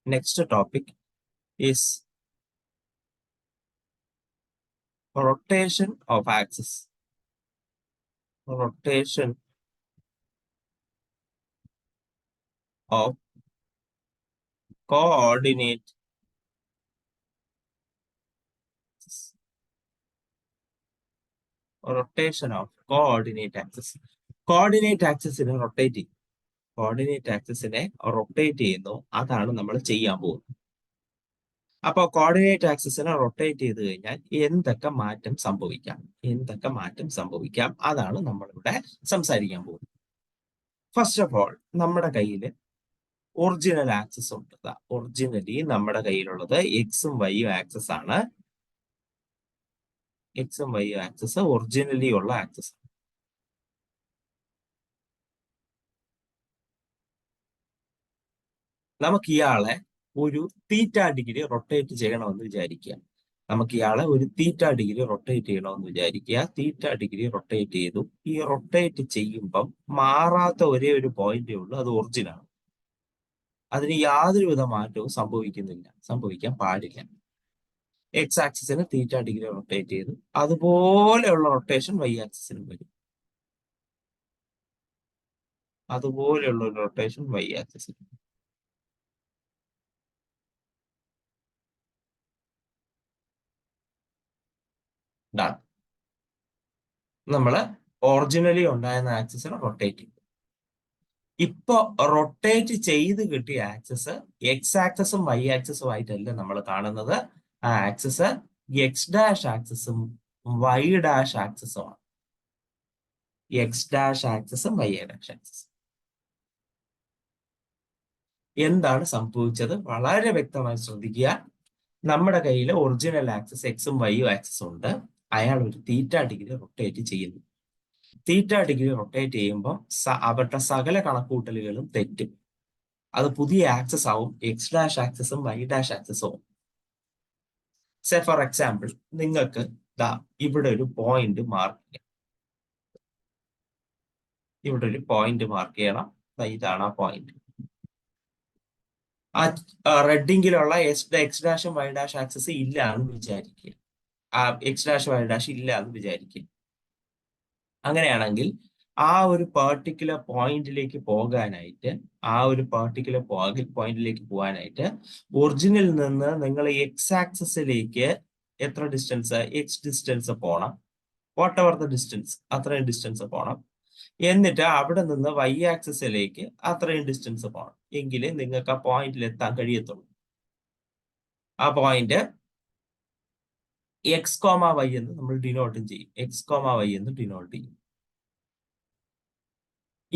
Next topic is rotation of axis. Rotation of coordinate axis. Rotation of coordinate axis. Coordinate ആക്സിസിനെ rotate ചെയ്യും. Coordinate ആക്സിസിനെ rotate ചെയ്യുന്നു. അതാണ് നമ്മൾ ചെയ്യാൻ പോകുന്നത്. അപ്പോൾ കോർഡിനേറ്റ് ആക്സിസിനെ റൊട്ടേറ്റ് ചെയ്ത് കഴിഞ്ഞാൽ എന്തൊക്കെ മാറ്റം സംഭവിക്കാം അതാണ് നമ്മളിവിടെ സംസാരിക്കാൻ പോകുന്നത്. ഫസ്റ്റ് ഓഫ് ഓൾ നമ്മുടെ കയ്യിൽ ഒറിജിനൽ ആക്സിസ് ഉണ്ട്. ഒറിജിനലി നമ്മുടെ കയ്യിലുള്ളത് എക്സും വൈയും ആക്സിസ് ആണ്. എക്സും വൈയും ആക്സിസ് ഒറിജിനലി ഉള്ള ആക്സിസ്. നമുക്ക് ഇയാളെ ഒരു തീറ്റ ഡിഗ്രി റൊട്ടേറ്റ് ചെയ്യണമെന്ന് വിചാരിക്കുക. തീറ്റ ഡിഗ്രി റൊട്ടേറ്റ് ചെയ്തു. ഈ റൊട്ടേറ്റ് ചെയ്യുമ്പം മാറാത്ത ഒരേ ഒരു പോയിന്റേ ഉള്ളൂ, അത് ഒറിജിനാണ്. അതിന് യാതൊരുവിധ മാറ്റവും സംഭവിക്കാൻ പാടില്ല. എക്സ് ആക്സിസിന് തീറ്റ ഡിഗ്രി റൊട്ടേറ്റ് ചെയ്തു, അതുപോലെയുള്ള റൊട്ടേഷൻ വൈ ആക്സിസിനും വരും. അതുപോലെയുള്ള ഒരു റൊട്ടേഷൻ വൈ ആക്സിസിനും. നമ്മള് ഒറിജിനലി ഉണ്ടായിരുന്ന ആക്സിസിനെ റൊട്ടേറ്റ് ചെയ്തു. ഇപ്പൊ റൊട്ടേറ്റ് ചെയ്ത് കിട്ടിയ ആക്സിസ് എക്സ് ആക്സിസും വൈ ആക്സിസും ആയിട്ടല്ല നമ്മൾ കാണുന്നത്. ആ ആക്സിസ് എക്സ് ഡാഷ് ആക്സിസും വൈ ഡാഷ് ആക്സിസും ആണ്. എക്സ് ഡാഷ് ആക്സിസും വൈ ഡാഷ് ആക്സിസും. എന്താണ് സംഭവിച്ചത് വളരെ വ്യക്തമായി ശ്രദ്ധിക്കുക. നമ്മുടെ കയ്യിൽ ഒറിജിനൽ ആക്സിസ് എക്സും വൈയും ആക്സിസും ഉണ്ട്. അയാൾ ഒരു തീറ്റ ഡിഗ്രി റൊട്ടേറ്റ് ചെയ്യുന്നു. തീറ്റ ഡിഗ്രി റൊട്ടേറ്റ് ചെയ്യുമ്പോൾ അവരുടെ സകല കണക്കൂട്ടലുകളും തെറ്റും. അത് പുതിയ ആക്സിസ് ആവും. എക്സ് ഡാഷ് ആക്സിസും വൈ ഡാഷ് ആക്സിസും ആവും. സേ ഫോർ എക്സാമ്പിൾ, നിങ്ങൾക്ക് ഇവിടെ ഒരു പോയിന്റ് മാർക്ക് ചെയ്യണം. ഇതാണ് ആ പോയിന്റ്. ആ റെഡിങ്കിലുള്ള എക്സ് ഡാഷും വൈ ഡാഷ് ആക്സിസ് ഇല്ല എന്ന് വിചാരിക്കുക. എക്സ് ഡാഷ് വൈ ഡാഷ് ഇല്ല എന്ന് വിചാരിക്കുക. അങ്ങനെയാണെങ്കിൽ ആ ഒരു പെർട്ടിക്കുലർ പോയിന്റിലേക്ക് പോകാനായിട്ട് ഒറിജിനിൽ നിന്ന് നിങ്ങൾ എക്സ് ആക്സിസിലേക്ക് എത്ര ഡിസ്റ്റൻസ്, എക്സ് ഡിസ്റ്റൻസ് പോണം. വാട്ട് എവർ ദ ഡിസ്റ്റൻസ്, അത്രയും ഡിസ്റ്റൻസ് പോണം. എന്നിട്ട് അവിടെ നിന്ന് വൈ ആക്സിസിലേക്ക് അത്രയും ഡിസ്റ്റൻസ് പോകണം. എങ്കിലേ നിങ്ങൾക്ക് ആ പോയിന്റിൽ എത്താൻ കഴിയത്തുള്ളൂ. ആ പോയിന്റ് എക്സ് കോമ വൈ എന്ന് നമ്മൾ ഡിനോട്ടും ചെയ്യും.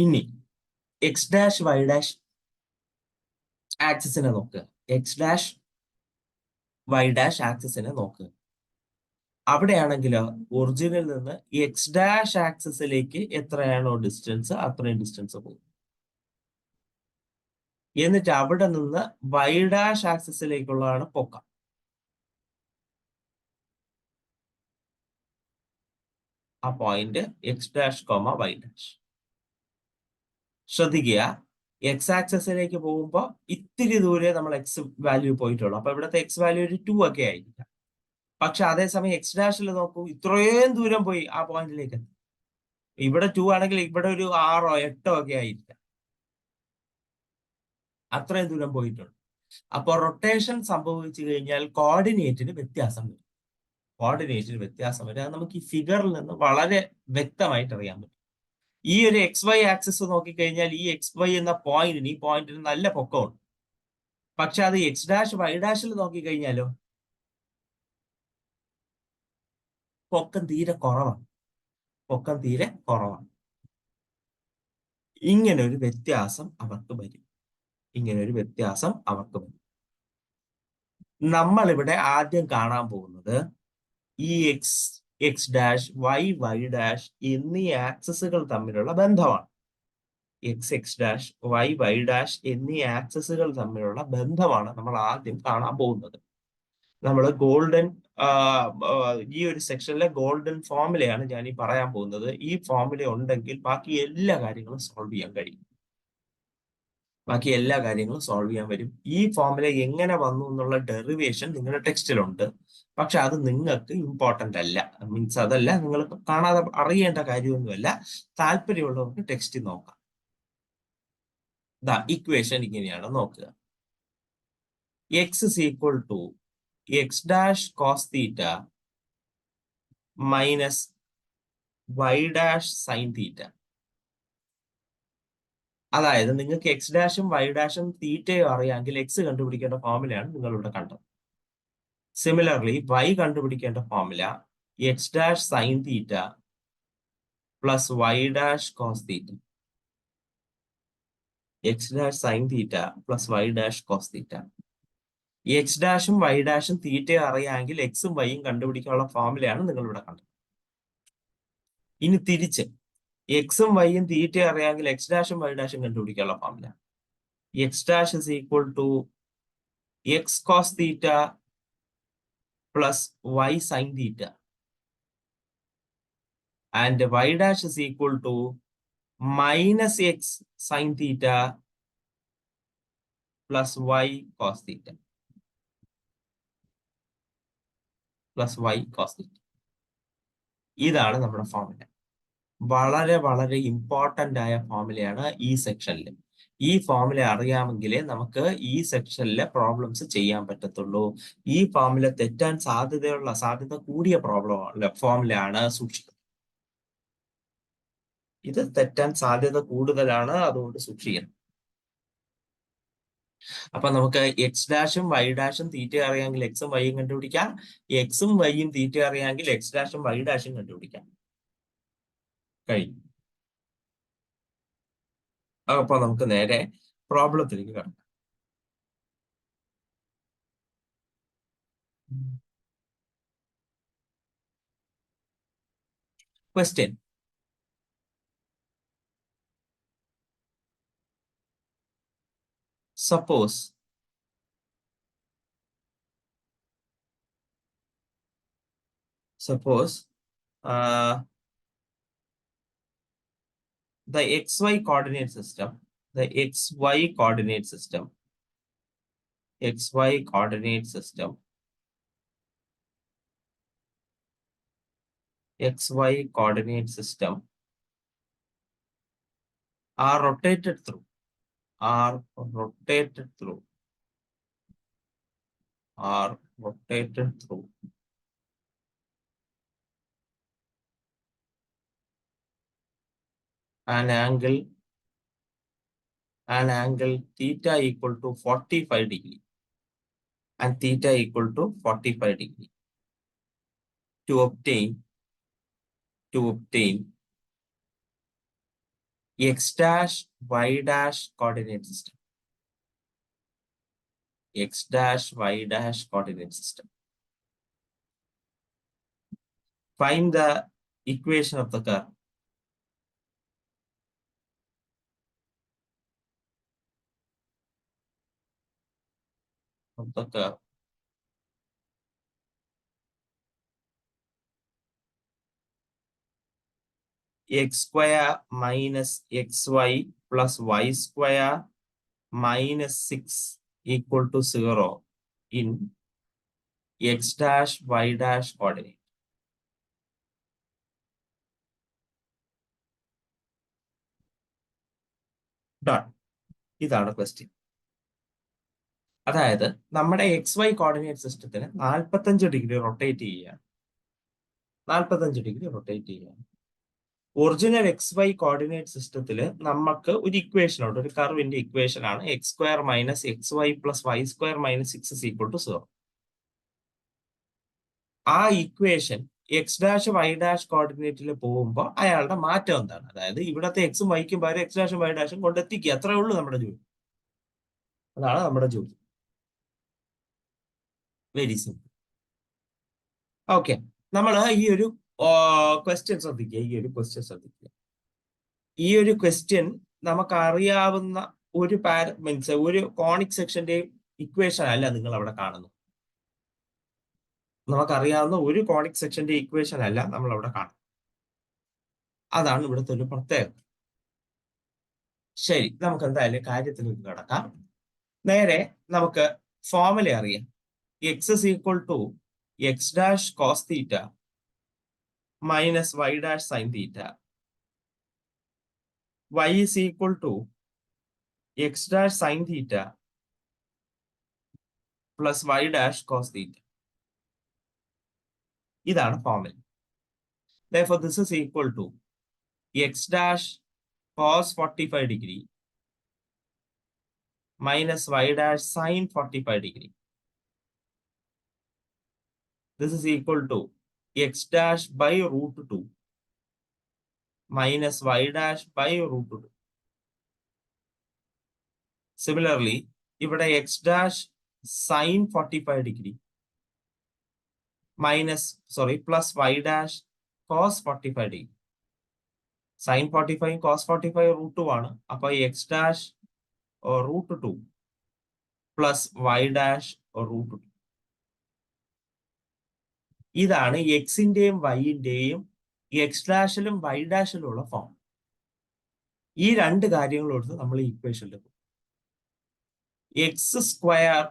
ഇനി എക്സ് ഡാഷ് വൈ ഡാഷ് ആക്സിസിനെ നോക്കുക. അവിടെയാണെങ്കിലോ ഒറിജിനിൽ നിന്ന് എക്സ് ഡാഷ് ആക്സിസിലേക്ക് എത്രയാണോ ഡിസ്റ്റൻസ് അത്രയും ഡിസ്റ്റൻസ് പോകും. എന്നിട്ട് അവിടെ നിന്ന് വൈ ഡാഷ് ആക്സിസിലേക്കുള്ളതാണ് പൊക്കം. ആ point x dash comma y dash. ശ്രദ്ധിക്കുക, എക്സ് ആക്സിസിലേക്ക് പോകുമ്പോൾ ഇത്തിരി ദൂരെ നമ്മൾ എക്സ് വാല്യൂ പോയിട്ടുള്ളൂ. അപ്പൊ ഇവിടുത്തെ എക്സ് വാല്യൂ ഒരു 2 ഒക്കെ ആയിരിക്കാം. പക്ഷെ അതേസമയം എക്സ് ഡാഷിൽ നോക്കൂ, ഇത്രയും ദൂരം പോയി ആ പോയിന്റിലേക്ക്. ഇവിടെ 2 ആണെങ്കിൽ ഇവിടെ ഒരു 6 or 8 ഒക്കെ ആയിരിക്കാം. അത്രയും ദൂരം പോയിട്ടുണ്ട്. അപ്പോൾ റൊട്ടേഷൻ സംഭവിച്ചു കഴിഞ്ഞാൽ കോർഡിനേറ്റിന് വ്യത്യാസം വരും. അത് നമുക്ക് ഈ ഫിഗറിൽ നിന്ന് വളരെ വ്യക്തമായിട്ട് അറിയാൻ പറ്റും. ഈ ഒരു എക്സ് വൈ ആക്സിസ് നോക്കിക്കഴിഞ്ഞാൽ ഈ എക്സ് വൈ എന്ന പോയിന്റിന് നല്ല പൊക്കമുണ്ട്. പക്ഷെ അത് എക്സ് ഡാഷ് വൈ ഡാഷിൽ നോക്കിക്കഴിഞ്ഞാലോ പൊക്കം തീരെ കുറവാണ്. ഇങ്ങനെ ഒരു വ്യത്യാസം അവർക്ക് വരും. നമ്മളിവിടെ ആദ്യം കാണാൻ പോകുന്നത് ഈ എക്സ് ഡാഷ് വൈ ഡാഷ് എന്നീ ആക്സിസുകൾ തമ്മിലുള്ള ബന്ധമാണ്. എക്സ് ഡാഷ് വൈ ഡാഷ് എന്നീ ആക്സിസുകൾ തമ്മിലുള്ള ബന്ധമാണ് നമ്മൾ ആദ്യം കാണാൻ പോകുന്നത്. നമ്മൾ ഈ ഒരു സെക്ഷനിലെ ഗോൾഡൻ ഫോർമുലയാണ് ഞാൻ ഈ പറയാൻ പോകുന്നത്. ഈ ഫോർമുല ഉണ്ടെങ്കിൽ ബാക്കി എല്ലാ കാര്യങ്ങളും സോൾവ് ചെയ്യാൻ കഴിയും. ബാക്കി എല്ലാ കാര്യങ്ങളും സോൾവ് ചെയ്യാൻ വരും. ഈ ഫോർമുല എങ്ങനെ വന്നു എന്നുള്ള ഡെറിവേഷൻ നിങ്ങളുടെ ടെക്സ്റ്റിലുണ്ട്. പക്ഷെ അത് നിങ്ങൾക്ക് ഇമ്പോർട്ടന്റ് അല്ല. മീൻസ് അതല്ല, നിങ്ങൾ കാണാതെ അറിയേണ്ട കാര്യമൊന്നുമല്ല. താല്പര്യമുള്ളവർക്ക് ടെക്സ്റ്റ് നോക്കാം. ഇക്വേഷൻ ഇങ്ങനെയാണ്, നോക്കുക. X is equal to x dash cos theta minus Y dash sine theta. അതായത് നിങ്ങൾക്ക് എക്സ് ഡാഷും വൈ ഡാഷും തീറ്റയും അറിയാമെങ്കിൽ എക്സ് കണ്ടുപിടിക്കേണ്ട ഫോർമുലയാണ് നിങ്ങളിവിടെ കണ്ടത്. സിമിലർലി വൈ കണ്ടുപിടിക്കേണ്ട formula X dash sine theta plus Y dash cos theta. X dash sine theta plus Y dash cos theta. X ഡാഷും വൈ ഡാഷും തീറ്റയും അറിയാമെങ്കിൽ എക്സും വൈയും കണ്ടുപിടിക്കാനുള്ള ഫോർമുലയാണ് നിങ്ങളിവിടെ കണ്ടത്. ഇനി തിരിച്ച് എക്സും വൈയും തീറ്റയും അറിയാമെങ്കിൽ എക്സ് ഡാഷും വൈ ഡാഷും കണ്ടുപിടിക്കാനുള്ള formula X dash is equal to x cos theta plus y sine theta and y dash is equal to minus x sine theta plus y cos theta plus y cos theta. ഇതാണ് നമ്മുടെ formula. വളരെ വളരെ important ആയ ഫോർമുലയാണ് ഈ സെക്ഷനിൽ. ഈ formula അറിയാമെങ്കിലേ നമുക്ക് ഈ സെക്ഷനിലെ പ്രോബ്ലംസ് ചെയ്യാൻ പറ്റത്തുള്ളൂ. ഈ ഫോർമുല തെറ്റാൻ സാധ്യത കൂടിയ ഫോർമുലയാണ്, സൂക്ഷിക്കുക. ഇത് തെറ്റാൻ സാധ്യത കൂടുതലാണ്, അതുകൊണ്ട് സൂക്ഷിക്കണം. അപ്പൊ നമുക്ക് എക്സ് ഡാഷും വൈ ഡാഷും തീറ്റ അറിയാമെങ്കിൽ എക്സും വൈയും കണ്ടുപിടിക്കാം. എക്സും വൈയും തീറ്റ അറിയാമെങ്കിൽ എക്സ് ഡാഷും വൈ ഡാഷും കണ്ടുപിടിക്കാം. കഴിഞ്ഞു. അപ്പൊ നമുക്ക് നേരെ പ്രോബ്ലത്തിലേക്ക് കടക്കാം. Question. Suppose the xy coordinate system, the xy coordinate system are rotated through an angle theta equal to 45 degree and theta equal to 45 degree to obtain x dash y dash coordinate system. X dash y dash coordinate system. Find the equation of the curve. X square minus xy plus y square minus 6 equal to 0 in x dash y dash coordinate. Done. ഇതാണ് question. അതായത് നമ്മുടെ X y coordinate സിസ്റ്റത്തിന് 45 degree rotate ചെയ്യുകയാണ്. 45 degree rotate ചെയ്യുകയാണ്. Original x y coordinate സിസ്റ്റത്തിൽ നമുക്ക് ഒരു equation ഉണ്ട്, ഒരു കർവിന്റെ ഇക്വേഷൻ ആണ് x square minus X Y plus Y square minus 6 equal to 0. ആ equation x dash y dash കോർഡിനേറ്റിൽ പോകുമ്പോൾ അയാളുടെ മാറ്റം എന്താണ്? അതായത് ഇവിടത്തെ എക്സും വൈക്കും പകരം എക്സ് ഡാഷും വൈ ഡാഷും കൊണ്ടെത്തിക്കുക, അത്രേ ഉള്ളൂ നമ്മുടെ ജോലി. അതാണ് നമ്മുടെ ജോലി. Very simple. ഓക്കെ, നമ്മൾ ഈ ഒരു ക്വസ്റ്റ്യൻ ശ്രദ്ധിക്കുക. ഈ ഒരു ക്വസ്റ്റ്യൻ നമുക്കറിയാവുന്ന ഒരു മീൻസ് ഒരു കോണിക് സെക്ഷന്റെ ഇക്വേഷൻ അല്ല നിങ്ങൾ അവിടെ കാണുന്നു. നമുക്കറിയാവുന്ന ഒരു കോണിക് സെക്ഷന്റെ ഇക്വേഷൻ അല്ല നമ്മൾ അവിടെ കാണുന്നത്. അതാണ് ഇവിടുത്തെ ഒരു പ്രത്യേകത. ശരി, നമുക്ക് എന്തായാലും കാര്യത്തിലേക്ക് കടക്കാം. നേരെ നമുക്ക് ഫോർമുല അറിയാം. X is equal to x dash cos theta minus Y dash sine theta. y is equal to x dash sin theta plus y dash cos theta. ഇതാണ് formula. Therefore, this is equal to x dash cos 45 degree minus y dash sin 45 degree. This is equal to x dash by root 2 minus y dash by root 2. Similarly, ഇവിടെ x dash sin 45 degree plus y dash cos 45 degree. Sin 45 cos 45 root 2 ആണ്. അപ്പൊ x dash root 2 plus y dash root 2. ഇതാണ് എക്സിന്റെയും വൈന്റെയും X ഡാഷിലും Y ഡാഷിലും ഉള്ള form. ഈ രണ്ട് കാര്യങ്ങളോട് നമ്മൾ ഈക്വേഷനിൽ X square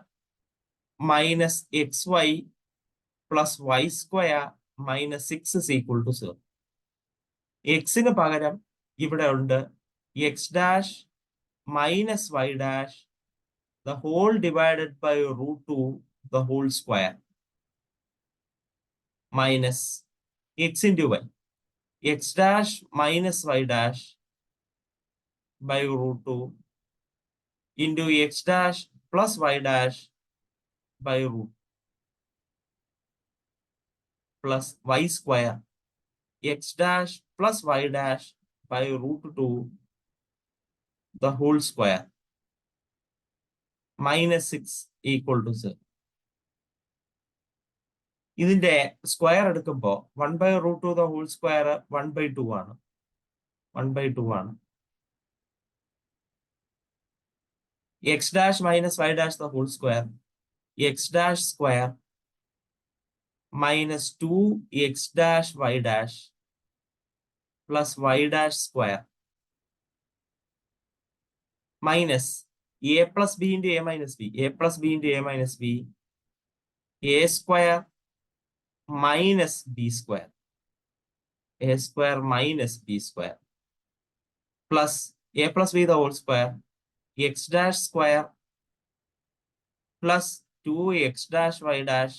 minus X Y plus Y square minus 6 is equal to 0. എക്സിന് പകരം ഇവിടെ ഉണ്ട് X dash minus Y dash the whole divided by root 2 the whole square minus x into y. X dash minus y dash by root 2 into x dash plus y dash by root plus y square. X dash plus y dash by root 2 the whole square minus 6 equal to 0. ഇതിന്റെ square എടുക്കുമ്പോൾ 1/√2 the whole square 1/2 ആണ്. 1/2 ആണ്. X dash minus Y dash the whole square x dash square minus 2 x dash y dash plus Y dash square minus a plus b into a minus b a plus b into a minus b a square minus b square a square minus b square plus a plus b the whole square x dash square plus 2x dash y dash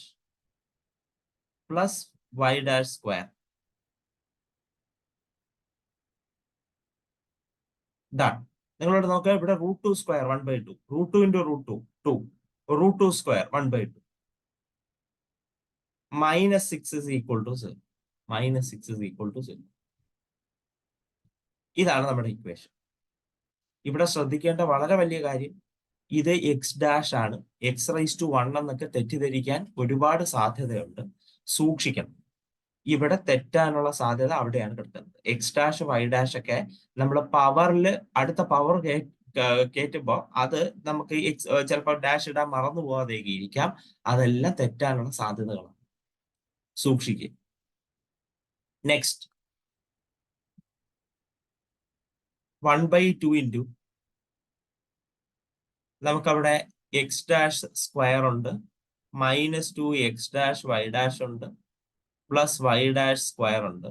plus y dash square. Done. നിങ്ങളോട് നോക്കുക, ഇവിടെ √2 square 1/2 √2 into √2 2 √2 square 1/2 minus 6 is equal to 0. Minus 6 is equal to 0. ഇതാണ് നമ്മുടെ equation. ഇവിടെ ശ്രദ്ധിക്കേണ്ട വളരെ വലിയ കാര്യം, ഇത് എക്സ് ഡാഷ് ആണ്. x⁻1 എന്നൊക്കെ തെറ്റിദ്ധരിക്കാൻ ഒരുപാട് സാധ്യതയുണ്ട്. സൂക്ഷിക്കണം. ഇവിടെ തെറ്റാനുള്ള സാധ്യത അവിടെയാണ് കിടക്കുന്നത്. എക്സ് ഡാഷ് വൈ ഡാഷ് ഒക്കെ നമ്മൾ പവറിൽ അടുത്ത പവർ കയറ്റുമ്പോൾ അത് നമുക്ക് ചിലപ്പോൾ ഡാഷ് ഇടാൻ മറന്നു പോകാതെയൊക്കെ ഇരിക്കാം. അതെല്ലാം തെറ്റാനുള്ള സാധ്യതകളാണ്. സൂക്ഷിക്കുക. നെക്സ്റ്റ് 1/2 ഇൻറ്റു നമുക്കവിടെ എക്സ് ഡാഷ് സ്ക്വയർ ഉണ്ട്, minus 2 x dash y dash ഉണ്ട്, പ്ലസ് വൈ ഡാഷ് സ്ക്വയർ ഉണ്ട്.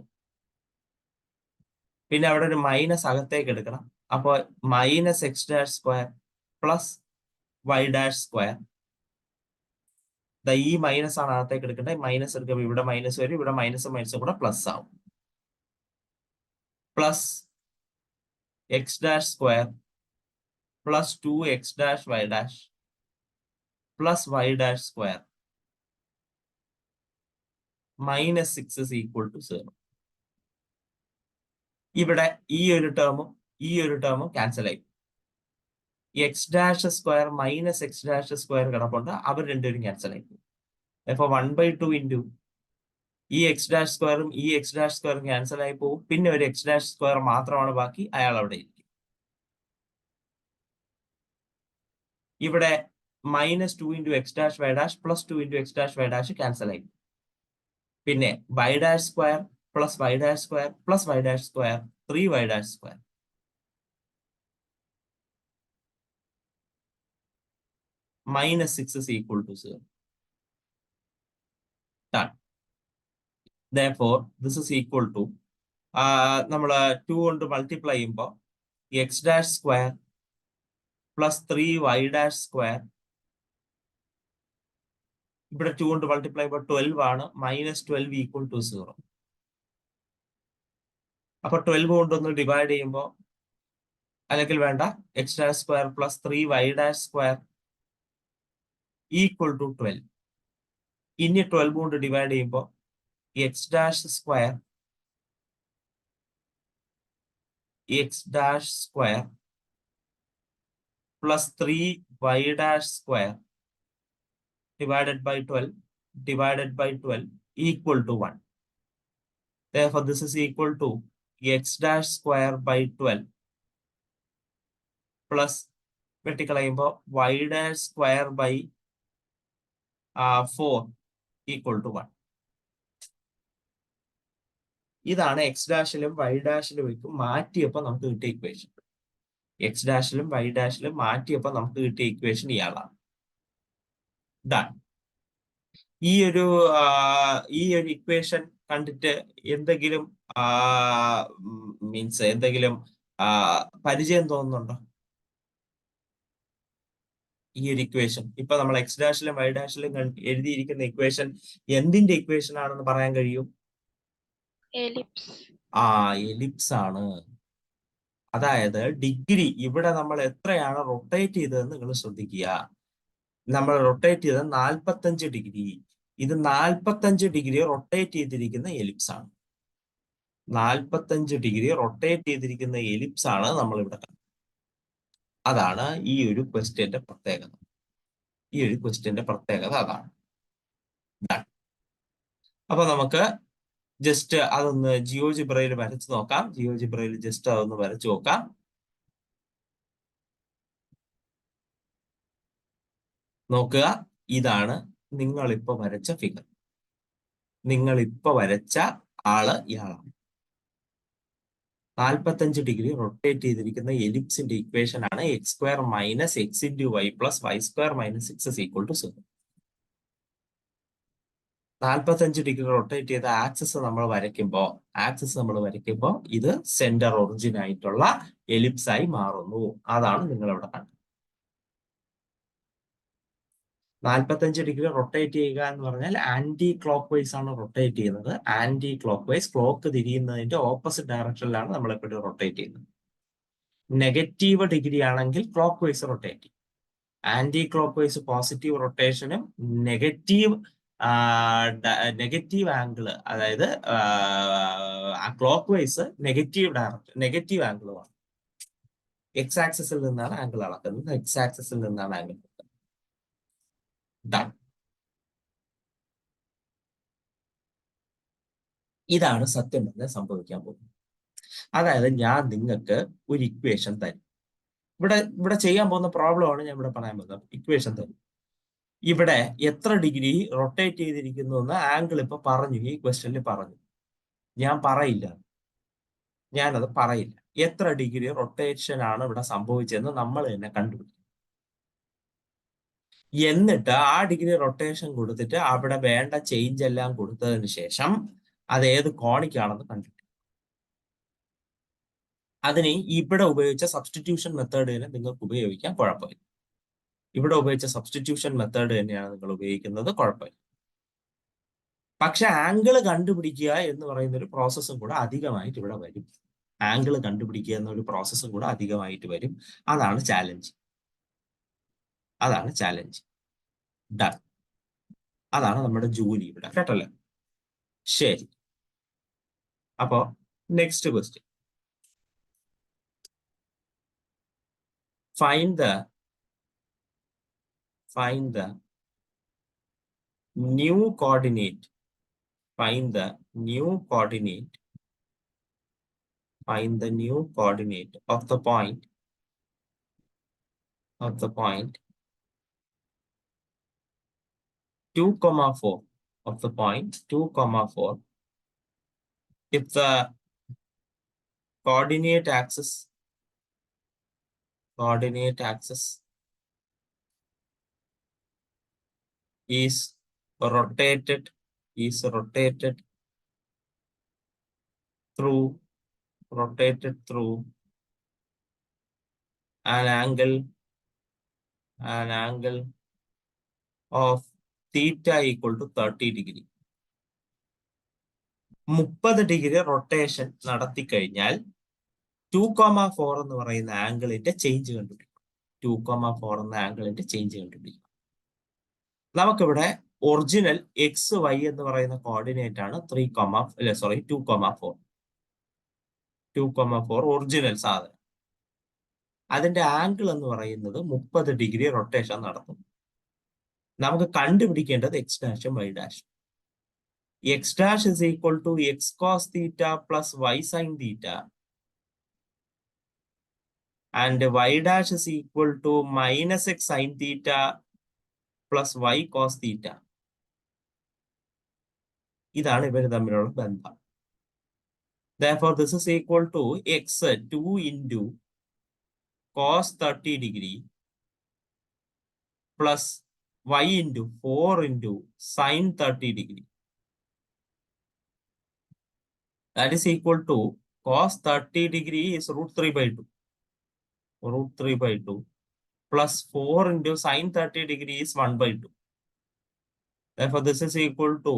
പിന്നെ അവിടെ ഒരു മൈനസ് അകത്തേക്ക് എടുക്കണം. അപ്പോൾ minus x dash square plus Y dash square. ഈ മൈനസ് ആണ് അകത്തേക്ക് എടുക്കേണ്ടത്. മൈനസ് എടുക്കുമ്പോൾ ഇവിടെ മൈനസ് വരും, ഇവിടെ മൈനസും മൈനസും കൂടെ പ്ലസ് ആവും. Plus x dash square plus 2 x dash y dash plus Y dash square minus 6 is equal to 0. ഇവിടെ ഈ ഒരു ടേമും ക്യാൻസൽ ആയി. X dash square minus x dash square കിടപ്പുണ്ട്, അവർ രണ്ടുപേരും ക്യാൻസൽ ആയി. അപ്പൊ 1/2 ഇൻറ്റു ഈ എക്സ് ഡാഷ് സ്ക്വയറും ഈ എക്സ് ഡാഷ് സ്ക്വയറും ക്യാൻസൽ ആയി പോകും. പിന്നെ ഒരു എക്സ് ഡാഷ് സ്ക്വയർ മാത്രമാണ് ബാക്കി, അയാൾ അവിടെ ഇരിക്കും. ഇവിടെ minus 2 into x dash y dash plus 2 into x dash y dash cancel ആയി. പിന്നെ y dash square plus Y dash square plus Y dash square 3 y dash square. minus 6 is equal to 0. Done. Therefore, this is equal to നമ്മൾ 2 കൊണ്ട് multiply ചെയ്യുമ്പോൾ x dash square plus 3y dash square, ഇവിടെ 2 കൊണ്ട് multiply ചെയ്യുമ്പോൾ 12 ആണ്, minus 12 equal to 0. അപ്പൊ 12 കൊണ്ടൊന്ന് divide ചെയ്യുമ്പോൾ, അല്ലെങ്കിൽ വേണ്ട, x dash square plus 3y dash square equal to 12. ഇനി 12 കൊണ്ട് ഡിവൈഡ് ചെയ്യുമ്പോൾ x dash square plus 3y dash square divided by 12 equal to 1. Therefore, this is equal to x dash square by 12 plus y dash square by 4 equal to 1. ഇതാണ് X ഡാഷിലും Y ഡാഷിലും മാറ്റിയപ്പോൾ നമുക്ക് കിട്ടിയ equation. X ഡാഷിലും Y ഡാഷിലും മാറ്റിയപ്പോൾ നമുക്ക് കിട്ടിയ equation ഇയാളാണ്. Done. ഈ ഒരു equation കണ്ടിട്ട് എന്തെങ്കിലും എന്തെങ്കിലും പരിചയം തോന്നുന്നുണ്ടോ? ഈ ഒരു ഇക്വേഷൻ ഇപ്പൊ നമ്മൾ എക്സ് ഡാഷിലും വൈ ഡാഷിലും എഴുതിയിരിക്കുന്ന ഇക്വേഷൻ എന്തിന്റെ ഇക്വേഷൻ ആണെന്ന് പറയാൻ കഴിയും? എലിപ്സ് ആണ്. അതായത് ഡിഗ്രി ഇവിടെ നമ്മൾ എത്രയാണ് റൊട്ടേറ്റ് ചെയ്തതെന്ന് നിങ്ങൾ ശ്രദ്ധിക്കുക. നമ്മൾ റൊട്ടേറ്റ് ചെയ്തത് 45 ഡിഗ്രി. ഇത് 45 ഡിഗ്രി റൊട്ടേറ്റ് ചെയ്തിരിക്കുന്ന എലിപ്സ് ആണ്. 45 ഡിഗ്രി റൊട്ടേറ്റ് ചെയ്തിരിക്കുന്ന എലിപ്സ് ആണ് നമ്മൾ ഇവിടെ കണ്ടത്. അതാണ് ഈ ഒരു ക്വസ്റ്റ്യന്റെ പ്രത്യേകത. അതാണ്. അപ്പൊ നമുക്ക് ജസ്റ്റ് അതൊന്ന് ജിയോജിബ്രയിൽ വരച്ച് നോക്കാം. ജിയോജിബ്രയിൽ ജസ്റ്റ് അതൊന്ന് വരച്ചു നോക്കാം. നോക്കുക, ഇതാണ് നിങ്ങളിപ്പോ വരച്ച ഫിഗർ. നിങ്ങളിപ്പോ വരച്ച ആള് ഇയാളാണ്. 45 ഡിഗ്രി റൊട്ടേറ്റ് ചെയ്തിരിക്കുന്ന എലിപ്സിന്റെ ഇക്വേഷൻ ആണ് x square minus x into y plus Y square minus 6 is equal to 0. 45 degree rotate ചെയ്ത ആക്സിസ് നമ്മൾ വരയ്ക്കുമ്പോൾ ഇത് സെന്റർ ഒറിജിൻ ആയിട്ടുള്ള എലിപ്സ് ആയി മാറുന്നു. അതാണ് നിങ്ങൾ ഇവിടെ കണ്ടത്. 45 ഡിഗ്രി റൊട്ടേറ്റ് ചെയ്യുക എന്ന് പറഞ്ഞാൽ ആന്റി ക്ലോക്ക് വൈസ് ആണ് റൊട്ടേറ്റ് ചെയ്യുന്നത്. ആന്റി ക്ലോക്ക് വൈസ്, ക്ലോക്ക് തിരിയുന്നതിന്റെ ഓപ്പോസിറ്റ് ഡയറക്ഷനിലാണ് നമ്മൾ എപ്പോഴും റൊട്ടേറ്റ് ചെയ്യുന്നത്. നെഗറ്റീവ് ഡിഗ്രി ആണെങ്കിൽ ക്ലോക്ക് വൈസ് റൊട്ടേറ്റ് ചെയ്യും. ആന്റി ക്ലോക്ക് വൈസ് പോസിറ്റീവ് റൊട്ടേഷനും നെഗറ്റീവ് ആംഗിള്, അതായത് ക്ലോക്ക് വൈസ് നെഗറ്റീവ് ആംഗിളുമാണ്. എക്സ് ആക്സിസിൽ നിന്നാണ് ആംഗിൾ അളക്കുന്നത്. എക്സ് ആക്സിസിൽ നിന്നാണ് ആംഗിൾ. ഇതാണ് സത്യം പറഞ്ഞാൽ സംഭവിക്കാൻ പോകുന്നത്. അതായത് ഞാൻ നിങ്ങൾക്ക് ഒരു ഇക്വേഷൻ തരും. ഇവിടെ ചെയ്യാൻ പോകുന്ന പ്രോബ്ലമാണ് ഞാൻ ഇവിടെ പറയാൻ പോകുന്നത്. ഇക്വേഷൻ തരും. ഇവിടെ എത്ര ഡിഗ്രി റൊട്ടേറ്റ് ചെയ്തിരിക്കുന്നു എന്ന് ആംഗിൾ ഇപ്പൊ പറഞ്ഞു, ഈ ക്വസ്റ്റ്യനിൽ പറഞ്ഞു. ഞാനത് പറയില്ല. എത്ര ഡിഗ്രി റൊട്ടേഷൻ ആണ് ഇവിടെ സംഭവിച്ചതെന്ന് നമ്മൾ തന്നെ കണ്ടുപിടിക്കും. എന്നിട്ട് ആ ഡിഗ്രി റൊട്ടേഷൻ കൊടുത്തിട്ട് അവിടെ വേണ്ട ചേഞ്ച് എല്ലാം കൊടുത്തതിന് ശേഷം അത് ഏത് കോണിക്കാണെന്ന് കണ്ടുപിടിക്കും. അതിന് ഇവിടെ ഉപയോഗിച്ച സബ്സ്റ്റിറ്റ്യൂഷൻ മെത്തേഡ് തന്നെ നിങ്ങൾക്ക് ഉപയോഗിക്കാൻ കുഴപ്പമില്ല. ഇവിടെ ഉപയോഗിച്ച സബ്സ്റ്റിറ്റ്യൂഷൻ മെത്തേഡ് തന്നെയാണ് നിങ്ങൾ ഉപയോഗിക്കുന്നത്, കുഴപ്പമില്ല. പക്ഷെ ആംഗിൾ കണ്ടുപിടിക്കുക എന്ന് പറയുന്ന ഒരു പ്രോസസ്സും കൂടെ അധികമായിട്ട് ഇവിടെ വരും. ആംഗിൾ കണ്ടുപിടിക്കുക എന്നൊരു പ്രോസസ്സും കൂടെ അധികമായിട്ട് വരും. അതാണ് ചാലഞ്ച്. ഡൺ. അതാണ് നമ്മുടെ ജോലി ഇവിടെ, കേട്ടല്ലേ? ശരി. അപ്പോ next question. Find the new coordinate. Find the new coordinate of the point 2,4 of the point 2,4 if the coordinate axis is rotated through an angle of theta equal to 30 degree. 30 degree rotation നടത്തി കഴിഞ്ഞാൽ 2,4 എന്ന് പറയുന്ന ആംഗിളിന്റെ change കണ്ടുപിടിക്കും. 2,4 എന്ന ആംഗിളിന്റെ change കണ്ടുപിടിക്കും. നമുക്കിവിടെ original x Y എന്ന് പറയുന്ന കോർഡിനേറ്റ് ആണ് 2,4 ഒറിജിനൽ സാധനം. അതിന്റെ ആംഗിൾ എന്ന് പറയുന്നത് 30 ഡിഗ്രി റൊട്ടേഷൻ നടത്തും. നമുക്ക് കണ്ടുപിടിക്കേണ്ടത് എക്സ് ഡാഷും വൈ ഡാഷും. X dash is equal to x cos theta plus y sin theta, and y dash is equal to minus x sin theta plus y cos theta. ഇതാണ് ഇവർ തമ്മിലുള്ള ബന്ധം. Therefore, this is equal to x 2 into cos 30 degree plus y into 4 into sin 30 degree. That is equal to cos 30 degree is root 3 by 2 plus 4 into sin 30 degree is 1 by 2. Therefore, this is equal to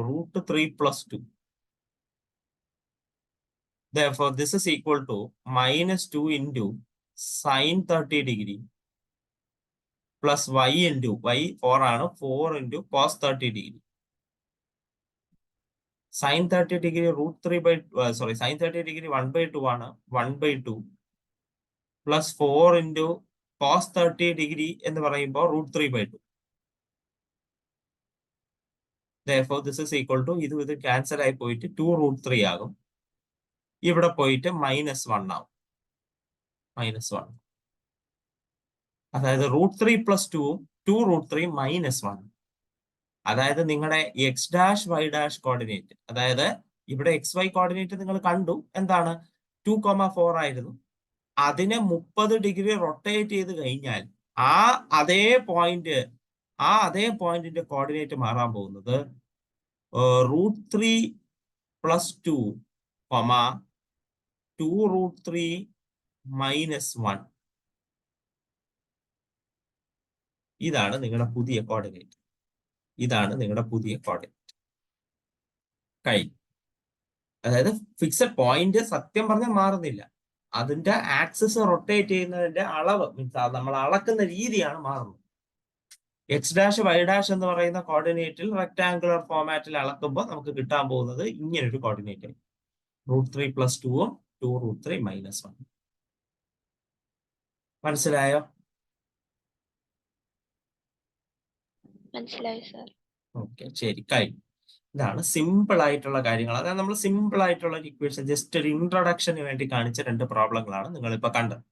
root 3 plus 2. Therefore, this is equal to minus 2 into sin 30 degree plus y into y 4 into cos 30 degree. Sin 30 degree root 3 by sin 30 degree 1 by 2 ആണ് 1 by 2 plus 4 into cos 30 degree എന്ന് പറയുമ്പോൾ root 3 by 2. Therefore, this is equal to ഇത് cancel ആയി പോയിട്ട് 2 root 3 ആകും. ഇവിടെ പോയിട്ട് -1 ആവും. -1. അതായത് root 3 plus 2 2 root 3 -1. അതായത് നിങ്ങളുടെ x dash y dash coordinate, അതായത് ഇവിടെ എക്സ് വൈ കോർഡിനേറ്റ് നിങ്ങൾ കണ്ടു, എന്താണ് 2,4 ആയിരുന്നു. അതിനെ 30 ഡിഗ്രി റൊട്ടേറ്റ് ചെയ്ത് കഴിഞ്ഞാൽ അതേ പോയിന്റിന്റെ കോർഡിനേറ്റ് മാറാൻ പോകുന്നത് root 3 plus 2, 2 root 3 minus 1. ഇതാണ് നിങ്ങളുടെ പുതിയ കോർഡിനേറ്റ്. കഴിഞ്ഞു. അതായത് ഫിക്സഡ് പോയിന്റ് സത്യം പറഞ്ഞാൽ മാറുന്നില്ല, അതിന്റെ ആക്സിസ് റൊട്ടേറ്റ് ചെയ്യുന്നതിന്റെ അളവ് മീൻസ് നമ്മൾ അളക്കുന്ന രീതിയാണ് മാറുന്നത്. എക്സ് ഡാഷ് വൈ ഡാഷ് എന്ന് പറയുന്ന കോർഡിനേറ്റിൽ റെക്ടാങ്കുലർ ഫോമാറ്റിൽ അളക്കുമ്പോൾ നമുക്ക് കിട്ടാൻ പോകുന്നത് ഇങ്ങനൊരു കോർഡിനേറ്റ് ആയി, root 3 plus 2 2 root 3 minus 1. മനസ്സിലായോ? മനസ്സിലായി സർ. ഓക്കെ, ശരി, കഴിഞ്ഞു. ഇതാണ് സിമ്പിൾ ആയിട്ടുള്ള കാര്യങ്ങൾ. അതായത് നമ്മൾ സിമ്പിൾ ആയിട്ടുള്ള ഇക്വേഷൻ ജസ്റ്റ് ഒരു ഇൻട്രൊഡക്ഷന് വേണ്ടി കാണിച്ച 2 പ്രോബ്ലങ്ങളാണ് നിങ്ങളിപ്പോ കണ്ടത്.